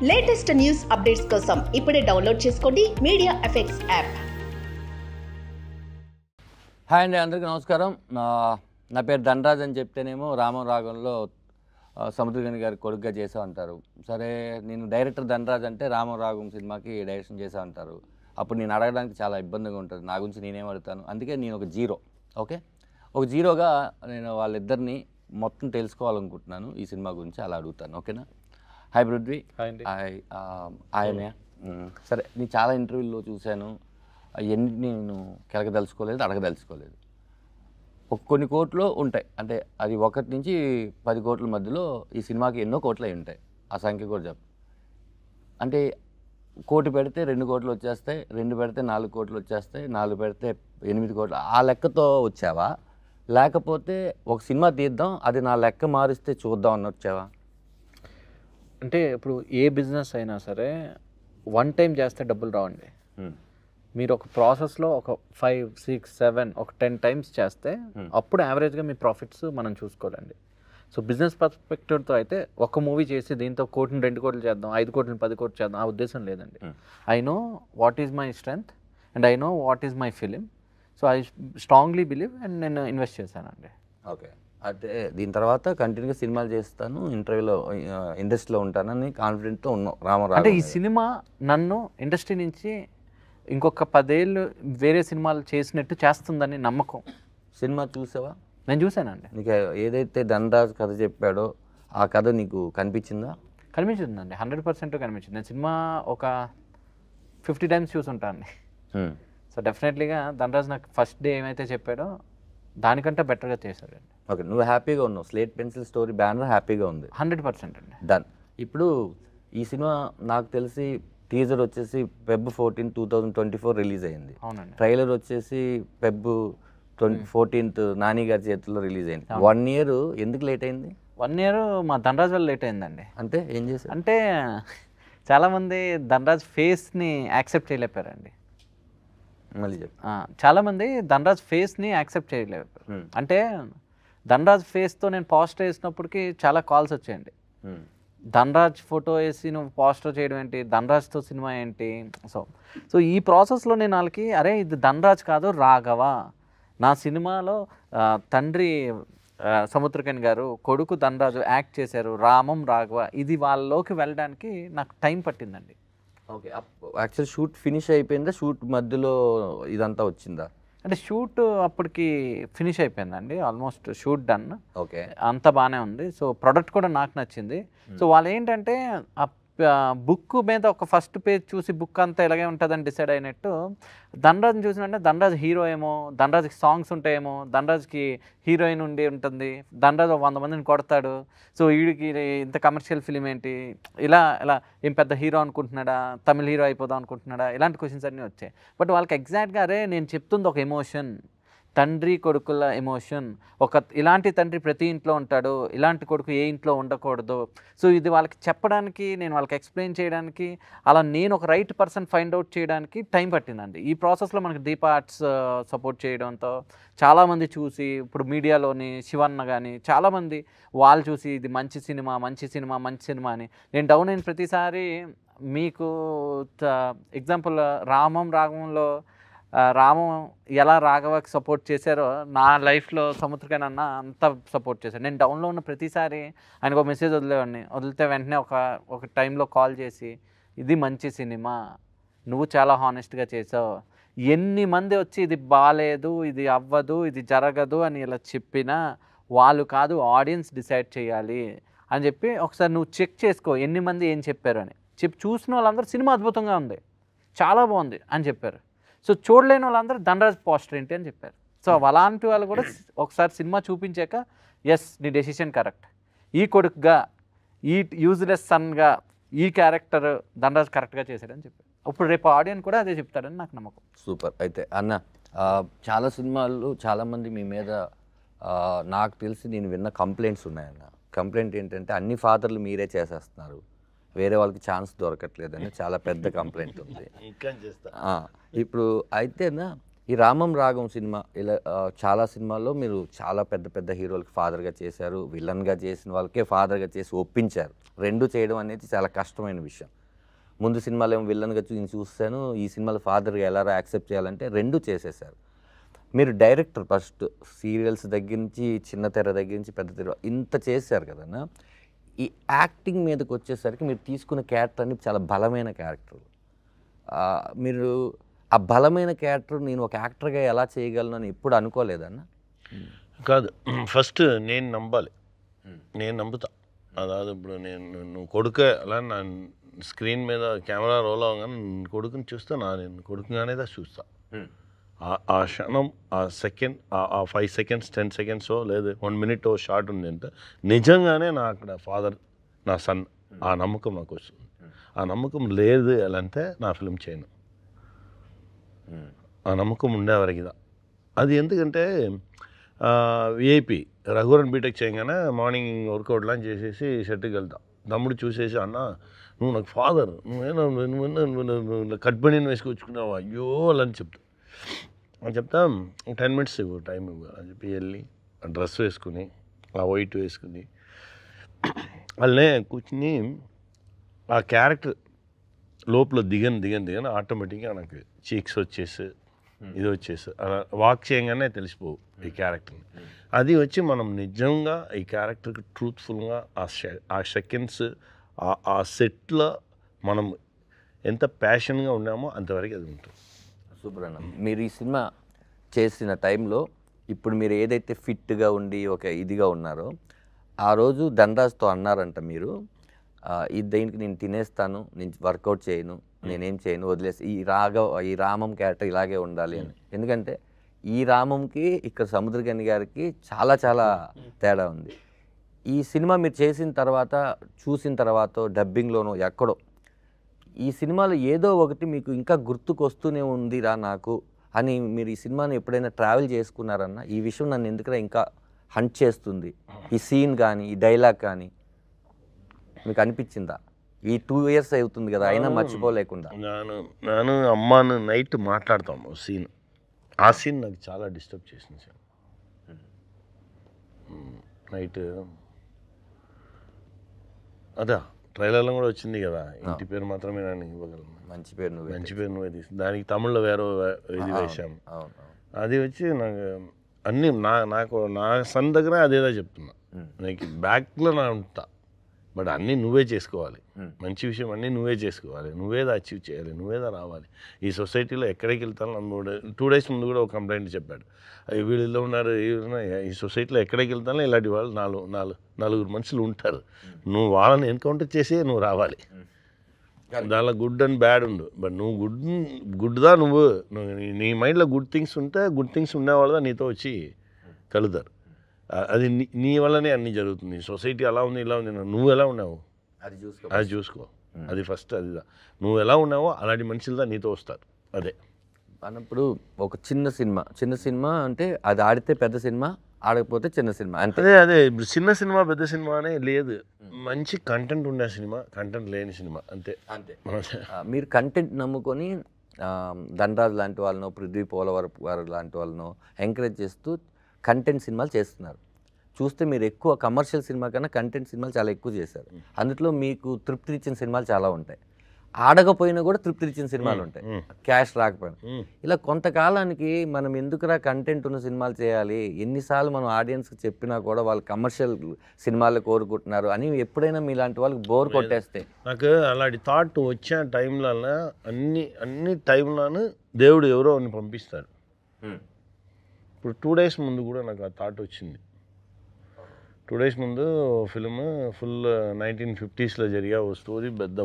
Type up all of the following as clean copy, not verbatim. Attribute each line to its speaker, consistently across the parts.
Speaker 1: Latest news updates కోసం ఇప్పుడే download చేసుకోండి మీడియా ఎఫెక్ట్స్ యాప్.
Speaker 2: హాయ్ అండి, అందరికీ నమస్కారం. నా పేరు ధనరాజ్ అని చెప్తేనేమో రామం రాగంలో సముద్రగని గారి కొడుకుగా చేసా అంటారు. సరే, నేను డైరెక్టర్ ధనరాజ్ అంటే రామం రాగం సినిమాకి డైరెక్షన్ చేసా అంటారు. అప్పుడు నేను అడగడానికి చాలా ఇబ్బందిగా ఉంటుంది. నా గురించి నేనేం అడుగుతాను? అందుకే నేను ఒక జీరో. ఓకే, ఒక జీరోగా నేను వాళ్ళిద్దరిని మొత్తం తెలుసుకోవాలనుకుంటున్నాను. ఈ సినిమా గురించి అలా అడుగుతాను. ఓకేనా? హాయ్ పృథ్వీ. ఆయనే. సరే, నేను చాలా ఇంటర్వ్యూల్లో చూశాను. అవన్నీ నేను కెలకదలుచుకోలేదు, అడగదలుచుకోలేదు. కొన్ని కోట్లు ఉంటాయి, అంటే అది 1 నుంచి 10 కోట్ల మధ్యలో ఈ సినిమాకి ఎన్నో కోట్లు అయి ఉంటాయి. ఆ సంఖ్య కూడా చెప్పు. అంటే 1 కోటి పెడితే 2 కోట్లు వచ్చేస్తాయి, 2 పెడితే 4 కోట్లు వచ్చేస్తాయి, 4 పెడితే 8 కోట్లు. ఆ లెక్కతో వచ్చావా, లేకపోతే ఒక సినిమా తీద్దాం, అది నా లెక్క మారిస్తే చూద్దాం అని వచ్చావా?
Speaker 3: అంటే ఇప్పుడు ఏ బిజినెస్ అయినా సరే వన్ టైం చేస్తే డబ్బులు రావండి. మీరు ఒక ప్రాసెస్లో ఒక 5, 6, 7 ఒక 10 టైమ్స్ చేస్తే అప్పుడు యావరేజ్గా మీ ప్రాఫిట్స్ మనం చూసుకోవాలండి. సో బిజినెస్ పర్స్పెక్టివ్తో అయితే ఒక మూవీ చేసి దీంతో 1 కోటిని 2 కోట్లు చేద్దాం, 5 కోట్లని 10 కోట్లు చేద్దాం, ఆ ఉద్దేశం లేదండి. I know what is my strength and I know what is my film. So I strongly believe and నేను ఇన్వెస్ట్ చేశానండి.
Speaker 2: ఓకే, అంటే దీని తర్వాత కంటిన్యూగా సినిమాలు చేస్తాను, ఇంటర్వ్యూలో ఇండస్ట్రీలో ఉంటానని కాన్ఫిడెంట్తో ఉన్నావు రామారావు.
Speaker 3: అంటే ఈ సినిమా నన్ను ఇండస్ట్రీ నుంచి ఇంకొక 10 ఏళ్ళు వేరే సినిమాలు చేసినట్టు చేస్తుందని నమ్మకం.
Speaker 2: సినిమా చూసావా?
Speaker 3: నేను చూశానండి.
Speaker 2: నీకు ఏదైతే ధనరాజ్ కథ చెప్పాడో ఆ కథ నీకు కనిపించిందా?
Speaker 3: కనిపించిందండి, 100% కనిపించింది. నేను సినిమా ఒక 50 టైమ్స్ చూసుంటాను. సో డెఫినెట్లీగా ధనరాజ్ నాకు ఫస్ట్ డే ఏమైతే చెప్పాడో దానికంటే బెటర్గా చేశాడండి.
Speaker 2: ఓకే, నువ్వు హ్యాపీగా ఉన్నావు. స్లేట్ పెన్సిల్ స్టోరీ బ్యానర్ హ్యాపీగా ఉంది.
Speaker 3: 100% అండి.
Speaker 2: డన్. ఇప్పుడు ఈ సినిమా నాకు తెలిసి టీజర్ వచ్చేసి Feb 14, 2024 రిలీజ్ అయింది.
Speaker 3: అవునండి.
Speaker 2: ట్రైలర్ వచ్చేసి Feb 14 నాని గారి చేతుల్లో రిలీజ్ అయింది. 1 year ఎందుకు లేట్ అయింది?
Speaker 3: 1 year మా ధనరాజ్ వల్ల లేట్ అయిందండి.
Speaker 2: అంటే ఏం చేశారు?
Speaker 3: అంటే చాలామంది ధనరాజ్ ఫేస్ని యాక్సెప్ట్ చేయలేపారండి.
Speaker 2: మళ్ళీ చెప్పు.
Speaker 3: చాలామంది ధనరాజ్ ఫేస్ని యాక్సెప్ట్ చేయలేపారు. అంటే ధనరాజ్ ఫేస్తో నేను పోస్టర్ వేసినప్పటికీ చాలా కాల్స్ వచ్చాయండి. ధనరాజ్ ఫోటో వేసి నువ్వు పోస్టర్ చేయడం ఏంటి, ధనరాజ్తో సినిమా ఏంటి? సో ఈ ప్రాసెస్లో నేను వాళ్ళకి, అరే ఇది ధనరాజ్ కాదు రాఘవ, నా సినిమాలో తండ్రి సముద్రకని గారు, కొడుకు ధనరాజు యాక్ట్ చేశారు, రామం రాఘవ, ఇది వాళ్ళలోకి వెళ్ళడానికి నాకు టైం పట్టిందండి.
Speaker 2: ఓకే, యాక్చువల్ షూట్ ఫినిష్ అయిపోయిందా? షూట్ మధ్యలో ఇదంతా వచ్చిందా?
Speaker 3: అంటే షూట్ అప్పటికి ఫినిష్ అయిపోయిందండి, ఆల్మోస్ట్ షూట్ డన్.
Speaker 2: ఓకే,
Speaker 3: అంతా బాగానే ఉంది. సో ప్రొడక్ట్ కూడా నాకు నచ్చింది. సో వాళ్ళు ఏంటంటే బుక్ మీద ఒక ఫస్ట్ పేజ్ చూసి బుక్ అంతా ఇలాగే ఉంటుందని డిసైడ్ అయినట్టు ధనరాజ్ని చూసినంటే ధనరాజ్ హీరో ఏమో, ధనరాజ్కి సాంగ్స్ ఉంటాయేమో, ధనరాజ్కి హీరోయిన్ ఉండి ఉంటుంది, ధనరాజ్ 100 మందిని కొడతాడు, సో వీడికి ఇంత కమర్షియల్ ఫిలిం ఏంటి, ఇలా ఏం పెద్ద హీరో అనుకుంటున్నాడా, తమిళ హీరో అయిపోదాం అనుకుంటున్నాడా, ఇలాంటి క్వశ్చన్స్ అన్నీ వచ్చాయి. బట్ వాళ్ళకి ఎగ్జాక్ట్గా అరే నేను చెప్తుంది ఒక ఎమోషన్, తండ్రి కొడుకుల ఎమోషన్, ఇలాంటి తండ్రి ప్రతి ఇంట్లో ఉంటాడు, ఇలాంటి కొడుకు ఏ ఇంట్లో ఉండకూడదు. సో ఇది వాళ్ళకి చెప్పడానికి, నేను వాళ్ళకి ఎక్స్ప్లెయిన్ చేయడానికి, అలా నేను ఒక రైట్ పర్సన్ ఫైండ్ అవుట్ చేయడానికి టైం పట్టిందండి. ఈ ప్రాసెస్లో మనకి దీప ఆర్ట్స్ సపోర్ట్ చేయడంతో చాలామంది చూసి, ఇప్పుడు మీడియాలోని శివన్న కానీ చాలామంది వాళ్ళు చూసి ఇది మంచి సినిమా అని, నేను డౌన్ అయిన ప్రతిసారి మీకు ఎగ్జాంపుల్ రామం రాగంలో రామం ఎలా రాఘవకి సపోర్ట్ చేశారో నా లైఫ్లో సముద్రకని అన్న అంత సపోర్ట్ చేశారు. నేను డౌన్లో ఉన్న ప్రతిసారి ఆయనకు ఒక మెసేజ్ వదిలితే వెంటనే ఒక టైంలో కాల్ చేసి ఇది మంచి సినిమా, నువ్వు చాలా హానెస్ట్గా చేసావు, ఎన్ని మంది వచ్చి ఇది బాగాలేదు, ఇది అవ్వదు, ఇది జరగదు అని ఇలా చెప్పినా వాళ్ళు కాదు, ఆడియన్స్ డిసైడ్ చేయాలి అని చెప్పి ఒకసారి నువ్వు చెక్ చేసుకో ఎన్ని మంది ఏం చెప్పారు అని చెప్పి, చూసిన వాళ్ళందరూ సినిమా అద్భుతంగా ఉంది, చాలా బాగుంది అని చెప్పారు. సో చూడలేని వాళ్ళందరూ ధనరాజ్ పోస్టర్ ఏంటి అని చెప్పారు. సో అలాంటి వాళ్ళు కూడా ఒకసారి సినిమా చూపించాక ఎస్ నీ డెసిషన్ కరెక్ట్, ఈ కొడుకుగా, ఈ యూజ్లెస్ సన్గా ఈ క్యారెక్టర్ ధనరాజ్ కరెక్ట్గా చేశాడని చెప్పారు. ఇప్పుడు రేపు ఆడియన్స్ కూడా అదే చెప్తాడని నాకు నమ్మకం.
Speaker 2: సూపర్. అయితే అన్న, చాలా సినిమాలు చాలామంది మీ మీద నాకు తెలిసి నేను విన్న కంప్లైంట్స్ ఉన్నాయన్న. కంప్లైంట్ ఏంటంటే అన్ని ఫాదర్లు మీరే చేసేస్తున్నారు, వేరే వాళ్ళకి ఛాన్స్ దొరకట్లేదని చాలా పెద్ద కంప్లైంట్ ఉంది. ఇప్పుడు అయితేనా ఈ రామం రాగం సినిమా ఇలా చాలా సినిమాల్లో మీరు చాలా పెద్ద పెద్ద హీరోలకి ఫాదర్గా చేశారు, విలన్గా చేసిన వాళ్ళకే ఫాదర్గా చేసి ఒప్పించారు. రెండు చేయడం అనేది చాలా కష్టమైన విషయం. ముందు సినిమాలో ఏమో విలన్గా చూస్తాను, ఈ సినిమాలో ఫాదర్గా ఎలా యాక్సెప్ట్ చేయాలంటే రెండు చేసేసారు. మీరు డైరెక్టర్ ఫస్ట్ సీరియల్స్ దగ్గర నుంచి చిన్న తెర దగ్గర నుంచి పెద్ద తెర ఇంత చేశారు కదన్నా. ఈ యాక్టింగ్ మీదకి వచ్చేసరికి మీరు తీసుకున్న క్యారెక్టర్ అన్ని చాలా బలమైన క్యారెక్టర్. మీరు ఆ బలమైన క్యారెక్టర్ నేను ఒక యాక్టర్గా ఎలా చేయగలను అని ఎప్పుడు అనుకోలేదన్న?
Speaker 4: కాదు, ఫస్ట్ నేను నమ్మాలి, నేను నమ్ముతా. అదాదు ఇప్పుడు నువ్వు కొడుకే అలా నా స్క్రీన్ మీద కెమెరా రోల్ అవ్వగానే కొడుకుని చూస్తా, నేను కొడుకుగానే చూస్తా. ఆ క్షణం, ఆ సెకండ్, ఆ 5 seconds 10 seconds లేదు 1 minute షార్ట్ ఉంది అంటే నిజంగానే నా అక్కడ ఫాదర్ నా సన్ ఆ నమ్మకం నాకు వస్తుంది. ఆ నమ్మకం లేదు ఎలా అంటే నా ఫిల్మ్ చేయను. ఆ నమ్మకం ఉండేవరకిదా అది. ఎందుకంటే విఐపి రఘువరన్ బీటెక్ చేయగానే మార్నింగ్ వర్కౌట్ లాంచ్ చేసేసి షెట్కి వెళ్తా. తమ్ముడు చూసేసి అన్న నువ్వు నాకు ఫాదర్, నువ్వేనా కట్ బనీని వేసుకొచ్చుకున్నావు అయ్యో అలా అని చెప్తా. అని చెప్తా 10 minutes ఇవ్వు టైం ఇవ్వు అని చెప్పి వెళ్ళి ఆ డ్రెస్ వేసుకుని ఆ వైట్ వేసుకుని వాళ్ళనే కూర్చుని ఆ క్యారెక్టర్ లోపల దిగని ఆటోమేటిక్గా నాకు చీక్స్ వచ్చేసి ఇది వచ్చేసి అలా వాక్ చేయగానే తెలిసిపోవు ఈ క్యారెక్టర్ని. అది వచ్చి మనం నిజంగా ఈ క్యారెక్టర్కి ట్రూత్ఫుల్గా ఆ సెకండ్స్ ఆ సెట్లో మనం ఎంత ప్యాషన్గా ఉన్నామో అంతవరకు అది ఉంటుంది.
Speaker 2: సూపర్. మీరు ఈ సినిమా చేసిన టైంలో ఇప్పుడు మీరు ఏదైతే ఫిట్గా ఉండి ఒక ఇదిగా ఉన్నారో ఆ రోజు ధనరాజ్తో అన్నారంట మీరు, దీనికి నేను తినేస్తాను, నేను వర్కౌట్ చేయను, నేనేం చేయను, వదిలేసి ఈ రామం క్యారెక్టర్ ఇలాగే ఉండాలి అని. ఎందుకంటే ఈ రామంకి ఇక్కడ సముద్రగని గారికి చాలా చాలా తేడా ఉంది. ఈ సినిమా మీరు చేసిన తర్వాత చూసిన తర్వాత డబ్బింగ్లోనో ఎక్కడో ఈ సినిమాలో ఏదో ఒకటి మీకు ఇంకా గుర్తుకొస్తూనే ఉందిరా నాకు అని మీరు ఈ సినిమాని ఎప్పుడైనా ట్రావెల్ చేసుకున్నారన్నా? ఈ విషయం నన్ను ఎందుకంటే ఇంకా హంట్ చేస్తుంది, ఈ సీన్ కానీ ఈ డైలాగ్ కానీ మీకు అనిపించిందా? ఈ 2 years అవుతుంది కదా అయినా మర్చిపోలేకుండా.
Speaker 4: నేను అమ్మాను నైట్ మాట్లాడతాము సీన్, ఆ సీన్ నాకు చాలా డిస్టర్బ్ చేసింది సార్. నైట్ అదా ట్రైలర్లో కూడా వచ్చింది కదా, ఇంటి పేరు మాత్రమే నేను ఇవ్వగలను, మంచి పేరు నువ్వే తీసి దానికి తమిళ్లో వేరే ఇది వేసాము. అది వచ్చి నాకు అన్నీ నాకు నా సన్ దగ్గర అదేదో చెప్తున్నా, నాకు బ్యాక్లో నా ఉంటా, బట్ అన్నీ నువ్వే చేసుకోవాలి, మంచి విషయం అన్నీ నువ్వే చేసుకోవాలి, నువ్వేదా అచీవ్ చేయాలి, నువ్వేదా రావాలి. ఈ సొసైటీలో ఎక్కడికి వెళ్తాను నన్ను 2 days ముందు కూడా ఒక కంప్లైంట్ చెప్పాడు, వీళ్ళు ఉన్నారు ఈ సొసైటీలో ఎక్కడికి వెళ్తానో ఇలాంటి వాళ్ళు 4 మనుషులు ఉంటారు, నువ్వు వాళ్ళని ఎన్కౌంటర్ చేసి నువ్వు రావాలి. దానిలో గుడ్ అండ్ బ్యాడ్ ఉండు, బట్ నువ్వు గుడ్దా నువ్వు నీ మైండ్లో గుడ్ థింగ్స్ ఉంటే గుడ్ థింగ్స్ ఉండేవాళ్ళదా నీతో వచ్చి కలుగుతారు. అది నీ వల్లనే అన్నీ జరుగుతుంది. సొసైటీ అలా ఉంది ఇలా ఉంది, నువ్వు ఎలా ఉన్నావు అది చూసుకో, అది ఫస్ట్. అది నువ్వు ఎలా ఉన్నావో అలాంటి మనుషులదా నీతో వస్తారు. అదే
Speaker 2: అన్నప్పుడు ఒక చిన్న సినిమా అంటే అది ఆడితే పెద్ద సినిమా, ఆడకపోతే చిన్న సినిమా అంటే
Speaker 4: అదే ఇప్పుడు చిన్న సినిమా పెద్ద సినిమా అనే లేదు, మంచి కంటెంట్ ఉండే సినిమా, కంటెంట్ లేని సినిమా అంతే.
Speaker 2: మీరు కంటెంట్ నమ్ముకొని ధనరాజ్ లాంటి వాళ్ళనో పృథ్వీ పోలవరపు గారు లాంటి వాళ్ళనో ఎంకరేజ్ చేస్తూ కంటెంట్ సినిమాలు చేస్తున్నారు. చూస్తే మీరు ఎక్కువ కమర్షియల్ సినిమా కన్నా కంటెంట్ సినిమాలు చాలా ఎక్కువ చేశారు. అందులో మీకు తృప్తినిచ్చిన సినిమాలు చాలా ఉంటాయి, ఆడకపోయినా కూడా తృప్తినిచ్చిన సినిమాలు ఉంటాయి, క్యాష్ రాకపోయినా. ఇలా కొంతకాలానికి మనం ఎందుకురా కంటెంట్ ఉన్న సినిమాలు చేయాలి, ఎన్నిసార్లు మనం ఆడియన్స్కి చెప్పినా కూడా వాళ్ళు కమర్షియల్ సినిమాలు కోరుకుంటున్నారు అని ఎప్పుడైనా మీలాంటి వాళ్ళకి బోర్ కొట్టేస్తే?
Speaker 4: నాకు అలాంటి థాట్ వచ్చే టైంలో అన్ని టైంలోనూ దేవుడు ఎవరో అని పంపిస్తాడు. ఇప్పుడు 2 days ముందు కూడా నాకు ఆ థాట్ వచ్చింది. 2 days ముందు ఫిల్మ్ ఫుల్ 1950s జరిగే ఓ స్టోరీ, పెద్ద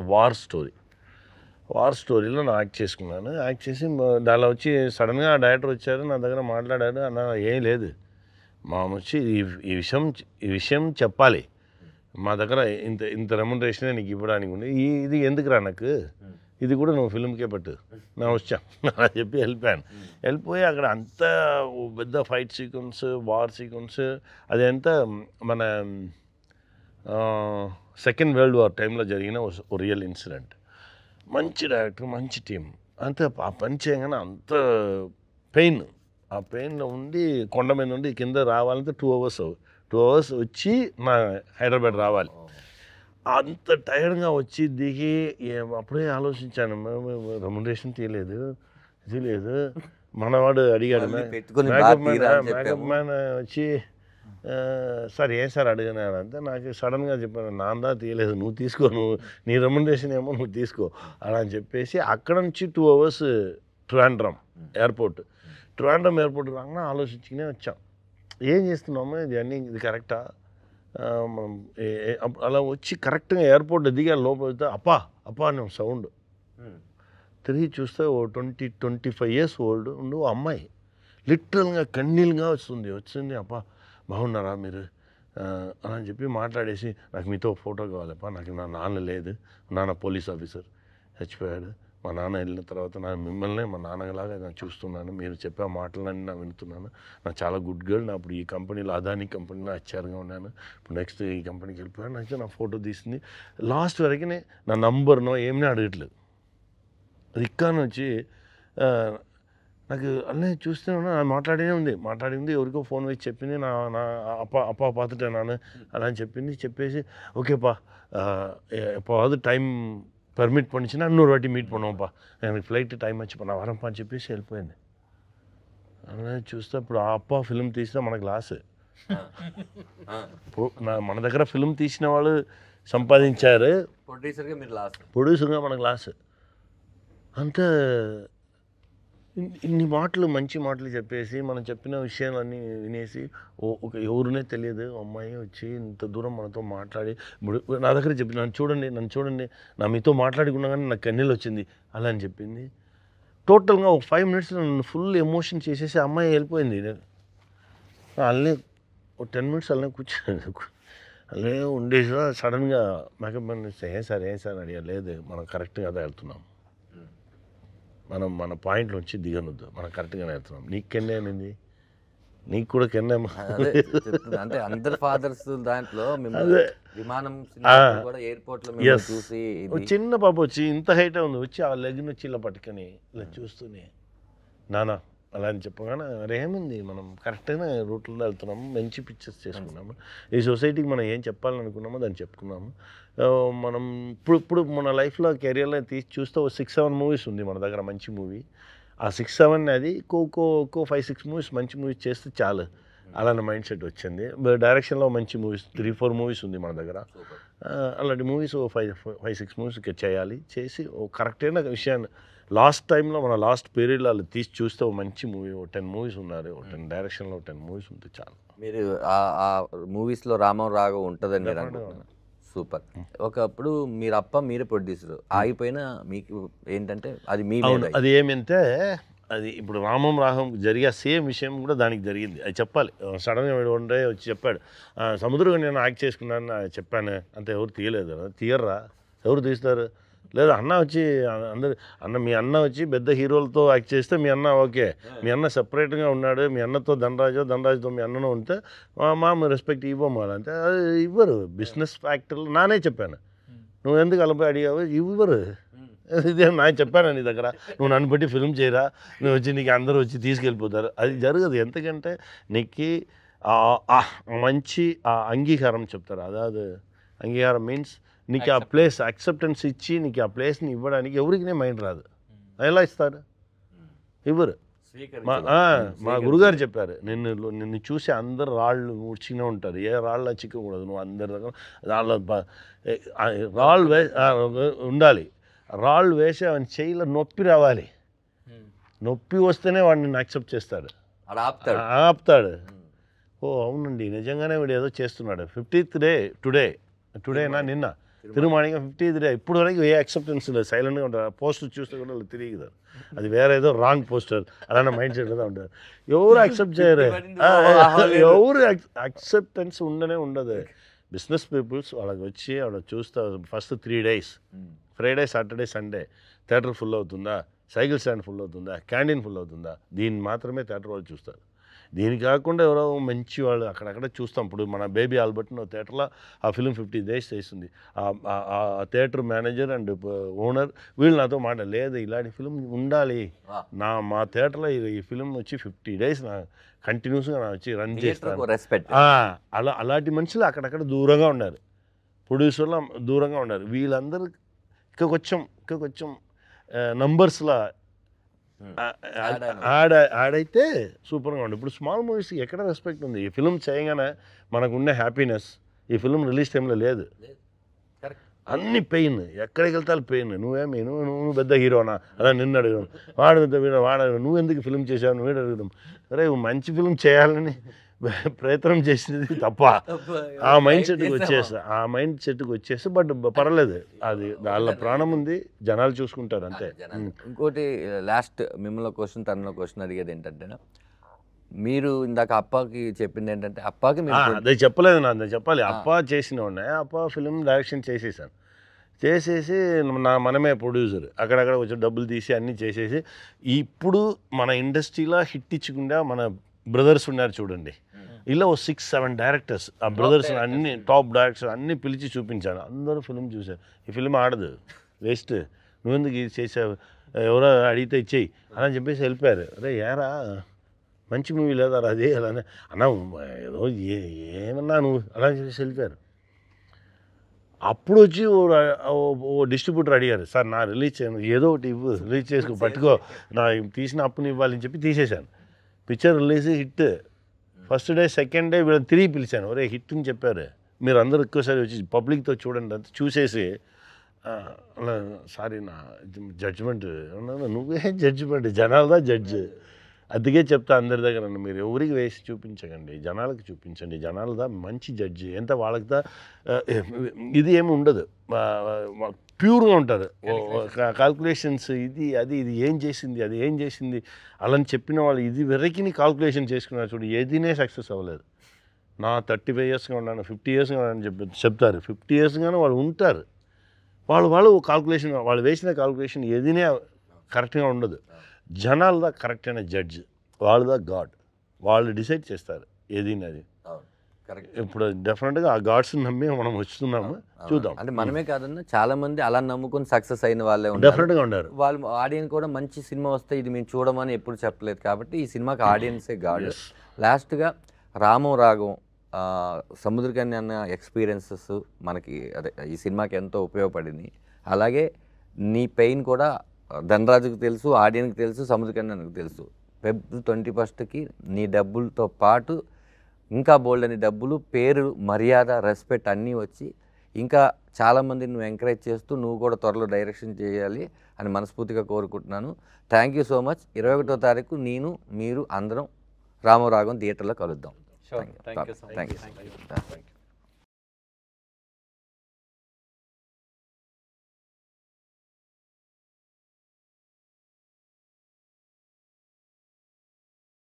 Speaker 4: వార్ స్టోరీలో నేను యాక్ట్ చేసుకున్నాను. యాక్ట్ చేసి దానిలో వచ్చి సడన్గా ఆ డైరెక్టర్ వచ్చారు, నా దగ్గర మాట్లాడారు. అన్న ఏం లేదు, మా వచ్చి ఈ విషయం చెప్పాలి, మా దగ్గర ఇంత రెమ్యునరేషన్ నీకు ఇవ్వడానికి ఉంది, ఇది ఎందుకురా నాకు, ఇది కూడా నువ్వు ఫిల్మ్కే పట్టు, నా వచ్చా అలా చెప్పి వెళ్ళిపోయి అక్కడ అంతా పెద్ద ఫైట్ సీక్వెన్స్, వార్ సీక్వెన్స్, అదంతా మన సెకండ్ వరల్డ్ వార్ టైంలో జరిగిన ఓ రియల్ ఇన్సిడెంట్. మంచి డైరెక్టర్, మంచి టీం, అంత ఆ పని చేయగానే అంత పెయిన్, ఆ పెయిన్లో ఉండి కొండ మీద నుండి కింద రావాలంటే 2 అవర్స్ వచ్చి నా హైదరాబాద్ రావాలి. అంత టైర్డ్గా వచ్చి దిగి అప్పుడే ఆలోచించాను, రెమ్యునరేషన్ తీయలేదు, ఇది లేదు. మనవాడు అడిగాడు, మేకప్ మ్యాన్ వచ్చి సార్ ఏం సార్ అడిగినాను అంటే నాకు సడన్గా చెప్పాను, నాందా తీయలేదు, నువ్వు తీసుకో, నీ రెమ్యునరేషన్ ఏమో నువ్వు తీసుకో అలా అని చెప్పేసి అక్కడ నుంచి 2 అవర్స్ ట్రివాండ్రం ఎయిర్పోర్ట్ రాగానే ఆలోచించుకునే వచ్చాం, ఏం చేస్తున్నాము ఇది అన్నీ, ఇది కరెక్టా, మనం అలా వచ్చి కరెక్ట్గా ఎయిర్పోర్ట్ దిగా లోపల వెళ్తే అప్పా అని సౌండ్. తిరిగి చూస్తే ఓ 20-25 years ఓల్డ్ ఉండు అమ్మాయి లిటరల్గా కన్నీళ్ళుగా వచ్చింది. అప్పా బాగున్నారా మీరు అలా అని చెప్పి మాట్లాడేసి, నాకు మీతో ఫోటో కావాలప్పా, నాకు నా నాన్న లేదు, నాన్న పోలీస్ ఆఫీసర్ చచ్చిపోయాడు, మా నాన్న వెళ్ళిన తర్వాత నా మిమ్మల్ని మా నాన్నలాగా నేను చూస్తున్నాను, మీరు చెప్పే మాటలన్నీ నా వింటున్నాను, నాకు చాలా గుడ్ గర్ల్, నా ఇప్పుడు ఈ కంపెనీలో అదానీ కంపెనీలో హెచ్ఆర్గా ఉన్నాను, ఇప్పుడు నెక్స్ట్ ఈ కంపెనీకి వెళ్ళిపోయాను, నాకు నా ఫోటో తీసింది. లాస్ట్ వరకు నా నంబర్నో ఏమీ అడగట్లేదు. రిక్కాను వచ్చి నాకు అన్నీ చూస్తూ ఉన్నా, మాట్లాడింది ఎవరికో ఫోన్ వేసి చెప్పింది, నా అప్పా పాతుటే నాన్న అలా అని చెప్పేసి ఓకేపా எப்போவாவது டைம் பர்மிட் பண்ணிச்சுன்னா இன்னொரு வாட்டி மீட் பண்ணுவோம்ப்பா, எனக்கு ఫ్లైట్ టైం వచ్చి నా వరంపా అని చెప్పేసి వెళ్ళిపోయింది. అలా చూస్తే ఇప్పుడు ఆ అప్ప ఫిలిం తీసినా మనకు లాస్. మన దగ్గర ఫిలిం తీసిన వాళ్ళు సంపాదించారు, ప్రొడ్యూసర్గా మనకు లాస్. అంతే ఇన్ని మాటలు మంచి మాటలు చెప్పేసి మనం చెప్పిన విషయాలన్నీ వినేసి ఎవరునే తెలియదు అమ్మాయి వచ్చి ఇంత దూరం మనతో మాట్లాడి నా దగ్గర చెప్పి నన్ను చూడండి నా మీతో మాట్లాడుకున్నా కానీ నాకు కన్నీళ్ళు వచ్చింది అలా అని చెప్పింది. టోటల్గా ఒక 5 minutes నన్ను ఫుల్ ఎమోషన్ చేసేసి అమ్మాయి వెళ్ళిపోయింది. అలానే ఒక 10 minutes అలానే కూర్చొని అలానే ఉండేసి సడన్గా మేకప్ మ్యాన్ ఏం సార్ అడిగా, లేదు మనం కరెక్ట్గా అదే వెళ్తున్నాం, మన పాయింట్ నుంచి దిగనొద్దు, మనం కరెక్ట్గానే వెళ్తున్నాం. నీకు కెన్నే అనింది, నీకు కూడా కెన్నే
Speaker 2: అంటే అందరు ఫాదర్స్ దాంట్లో విమానం ఎయిర్పోర్ట్ లో చూసి
Speaker 4: చిన్న పాప వచ్చి ఇంత హైట్ ఉంది, వచ్చి ఆ లెగ్ నుంచి ఇలా పట్టుకొని ఇలా చూస్తూనే నానా అలా అని చెప్పగానే అరే ఏముంది మనం కరెక్ట్గానే రూట్లో వెళ్తున్నాము, మంచి పిక్చర్స్ చేసుకున్నాము, ఈ సొసైటీకి మనం ఏం చెప్పాలనుకున్నామో దాన్ని చెప్పుకున్నాము. మనం ఇప్పుడు మన లైఫ్లో కెరియర్లో తీసి చూస్తే 6-7 movies ఉంది మన దగ్గర, మంచి మూవీ. ఆ 6-7 అది ఒక్కో 5-6 movies మంచి మూవీస్ చేస్తే చాలు అలాంటి మైండ్ సెట్ వచ్చింది. డైరెక్షన్లో మంచి మూవీస్ 3-4 movies ఉంది మన దగ్గర. అలాంటి మూవీస్ 5-6 movies చేయాలి, చేసి కరెక్ట్ అయిన విషయాన్ని లాస్ట్ టైంలో మన లాస్ట్ పీరియడ్లో వాళ్ళు తీసి చూస్తే మంచి మూవీ 10 movies ఉన్నారు, 10 డైరెక్షన్లో 10 movies ఉంటే చాలు.
Speaker 2: మీరు ఆ మూవీస్లో రామం రాఘవ్ ఉంటుందని మీరు అనుకుంటున్నారు. సూపర్. ఒకప్పుడు మీరే ప్రొడ్యూసర్ ఆగిపోయినా మీకు ఏంటంటే అది మీ
Speaker 4: అది ఏమంటే అది ఇప్పుడు రామం రాఘవం జరిగే సేమ్ విషయం కూడా దానికి జరిగింది, అది చెప్పాలి. సడన్గా వన్ డే వచ్చి చెప్పాడు, సముద్రంగా నేను యాక్ట్ చేసుకున్నాను చెప్పాను అంతే, ఎవరు తీయలేదు, తీయర్రా ఎవరు తీస్తారు, లేదా అన్న వచ్చి మీ అన్న వచ్చి పెద్ద హీరోలతో యాక్ట్ చేస్తే మీ అన్న ఓకే, మీ అన్న సపరేట్గా ఉన్నాడు, మీ అన్నతో ధనరాజుతో మీ అన్నను ఉంటే మా రెస్పెక్ట్ ఇవ్వము అంటే అది ఇవ్వరు. బిజినెస్ ఫ్యాక్టరీలో నానే చెప్పాను, నువ్వు ఎందుకు అలపై అడిగావు, ఇవ్వరు. ఇదే నేను చెప్పాను నీ దగ్గర, నువ్వు నన్ను బట్టి ఫిల్మ్ చేయరా, నువ్వు వచ్చి నీకు అందరూ వచ్చి తీసుకెళ్ళిపోతారు, అది జరగదు. ఎందుకంటే నీకు మంచి అంగీకారం చెప్తారు, అదాదు అంగీకారం మీన్స్ నీకు ఆ ప్లేస్ యాక్సెప్టెన్స్ ఇచ్చి నీకు ఆ ప్లేస్ని ఇవ్వడానికి ఎవరికి మైండ్ రాదు. ఎలా ఇస్తారు, ఇవ్వరు. మా గురుగారు చెప్పారు, నిన్ను చూసి అందరు రాళ్ళు చిన్న ఉంటారు, ఏ రాళ్ళ చిక్కకూడదు, నువ్వు అందరి దగ్గర రాళ్ళు ఉండాలి, రాళ్ళు వేసి అవన్నీ చేయిలో నొప్పి రావాలి, నొప్పి వస్తేనే వాడిని యాక్సెప్ట్ చేస్తాడు, ఆపుతాడు. ఓ అవునండి నిజంగానే వీడు ఏదో చేస్తున్నాడు. 50th day టుడేనా నిన్న తిరుమాణిగా 50th day ఇప్పుడు వరకు ఏ యాక్సెప్టెన్స్ లేదు, సైలెంట్గా ఉంటారు. పోస్టర్ చూస్తే కూడా వాళ్ళు తిరిగిదారు, అది వేరే ఏదో రాంగ్ పోస్టర్ అలానే మైండ్ సెట్గా ఉంటారు. ఎవరు యాక్సెప్ట్ చేయరు, ఎవరు యాక్సెప్టెన్స్ ఉండదు. బిజినెస్ పీపుల్స్ వాళ్ళకి వచ్చి వాళ్ళకి చూస్తారు first 3 days, Friday Saturday Sunday theatre full అవుతుందా, సైకిల్ స్టాండ్ ఫుల్ అవుతుందా, క్యాంటీన్ ఫుల్ అవుతుందా, దీన్ని మాత్రమే థియేటర్ వాళ్ళు చూస్తారు. దీనికి కాకుండా ఎవరో మంచి వాళ్ళు అక్కడక్కడ చూస్తాం. ఇప్పుడు మన బేబీ ఆల్బర్ట్ థియేటర్లో ఆ ఫిలిం 50 days చేస్తుంది. ఆ థియేటర్ మేనేజర్ అండ్ ఓనర్ వీళ్ళు నాతో మాట లేదు, ఇలాంటి ఫిలిం ఉండాలి మా థియేటర్లో, ఈ ఫిలిం వచ్చి 50 days నా కంటిన్యూస్గా నా వచ్చి రన్ చేస్తాను. అలాంటి మనుషులు అక్కడక్కడ దూరంగా ఉన్నారు, ప్రొడ్యూసర్లు దూరంగా ఉన్నారు. వీళ్ళందరూ ఇంకా కొంచెం నంబర్స్లో యాడ్ అయితే సూపర్గా ఉండే. ఇప్పుడు స్మాల్ మూవీస్కి ఎక్కడ రెస్పెక్ట్ ఉంది? ఈ ఫిలిం చేయగానే మనకు ఉండే హ్యాపీనెస్ ఈ ఫిలిం రిలీజ్ టైంలో లేదు. అన్ని పెయిన్, ఎక్కడికి వెళ్తాను పెయిన్. నువ్వు పెద్ద హీరోనా అలా నిన్ను అడగడం, వాడు పెద్ద హీరో వాడు నువ్వు ఎందుకు ఫిలిం చేసావు నువ్వు అడగడం. అరే మంచి ఫిలిం చేయాలని ప్రయత్నం చేసేది తప్ప ఆ మైండ్ సెట్కి వచ్చేస్తా. బట్ పర్లేదు, అది వాళ్ళ ప్రాణం ఉంది, జనాలు చూసుకుంటారు అంతే.
Speaker 2: ఇంకోటి లాస్ట్ మిమ్మల్ని క్వశ్చన్ తనలో క్వశ్చన్ అడిగేది ఏంటంటే, మీరు ఇందాక అప్పాకి చెప్పింది ఏంటంటే, అప్పాకి
Speaker 4: అదే చెప్పలేదు నా చెప్పాలి. అప్పా చేసిన ఉన్నాయి, అప్పా ఫిలిం డైరెక్షన్ చేసేసి మనమే ప్రొడ్యూసర్, అక్కడక్కడ కొంచెం డబ్బులు తీసి అన్నీ చేసేసి ఇప్పుడు మన ఇండస్ట్రీలో హిట్ ఇచ్చకుండా మన బ్రదర్స్ ఉన్నారు చూడండి, ఇలా 6-7 డైరెక్టర్స్, ఆ బ్రదర్స్ అన్ని టాప్ డైరెక్టర్స్ అన్నీ పిలిచి చూపించాను. అందరూ ఫిలిం చూశారు. ఈ ఫిలిం ఆడదు, వేస్ట్, నువ్వెందుకు ఇది చేసావు, ఎవరో అడిగితే ఇచ్చేయి అని చెప్పేసి వెళ్ళిపోయారు. అరే ఏరా మంచి మూవీ లేదా అది అలానే అన్నా ఏదో ఏమన్నా నువ్వు అలా చెప్పేసి వెళ్ళిపోయారు. అప్పుడు వచ్చి ఓ డిస్ట్రిబ్యూటర్ అడిగారు, సార్ నా రిలీజ్ చేయను, ఏదో ఒకటి ఇవ్వు, రిలీజ్ చేసుకో, పట్టుకో, నా తీసిన అప్పుని ఇవ్వాలని చెప్పి తీసేశాను. Picture release hit. First day second day వీళ్ళని తిరిగి పిలిచాను, ఒరే హిట్ అని చెప్పారు, మీరు అందరూ ఎక్కువసారి వచ్చి పబ్లిక్తో చూడండి అంత చూసేసి అలా సారీ నా జడ్జిమెంట్. నువ్వే జడ్జిమెంట్, జనాలదా జడ్జ్. అందుకే చెప్తా అందరి దగ్గర, మీరు ఎవరికి వేసి చూపించకండి, జనాలకు చూపించండి, జనాలదా మంచి జడ్జి. ఎంత వాళ్ళకిదా ఇది ఏమి ఉండదు, ప్యూర్గా ఉంటారు. కాల్కులేషన్స్ ఇది ఏం చేసింది, అది ఏం చేసింది అలా చెప్పిన వాళ్ళు ఇది వెరకిని కాల్కులేషన్ చేసుకున్నారు చూడు, ఏదీనే సక్సెస్ అవ్వలేదు. నా 35 yearsగా ఉన్నాను, 50 yearsగా ఉన్నాను చెప్తారు. 50 yearsగానే వాళ్ళు ఉంటారు. వాళ్ళు కాల్కులేషన్, వాళ్ళు వేసిన కాల్కులేషన్ ఏదీనే కరెక్ట్గా ఉండదు. జనాలదా కరెక్ట్ అయిన జడ్జ్, వాళ్ళదా గాడ్, వాళ్ళు డిసైడ్ చేస్తారు ఏదైనా. అది ఇప్పుడు డెఫినెట్గా ఆ గాడ్స్ నమ్మి మనం వస్తున్నాము, చూద్దాం.
Speaker 2: అంటే మనమే కాదన్నా చాలా మంది అలా నమ్ముకొని సక్సెస్ అయిన వాళ్ళే
Speaker 4: డెఫినెట్గా ఉన్నారు.
Speaker 2: వాళ్ళు ఆడియన్స్ కూడా మంచి సినిమా వస్తే ఇది మేము చూడమని ఎప్పుడు చెప్పలేదు, కాబట్టి ఈ సినిమాకి ఆడియన్సే గాడ్. లాస్ట్గా రామం రాగం సముద్రకన్య అన్న ఎక్స్పీరియన్సెస్ మనకి అదే ఈ సినిమాకి ఎంతో ఉపయోగపడింది. అలాగే నీ పెయిన్ కూడా ధనరాజుకి తెలుసు, ఆడియన్కి తెలుసు, సముద్రకన్యకి తెలుసు. February 21st నీ డబ్బులతో పాటు ఇంకా బోల్డ్ అని డబ్బులు, పేరు, మర్యాద, రెస్పెక్ట్ అన్నీ వచ్చి ఇంకా చాలామంది నువ్వు ఎంకరేజ్ చేస్తూ నువ్వు కూడా త్వరలో డైరెక్షన్ చేయాలి అని మనస్ఫూర్తిగా కోరుకుంటున్నాను. Thank you so much. 21వ తారీఖు మీరు అందరం రామరాగం థియేటర్లో కలుద్దాం. Thank you.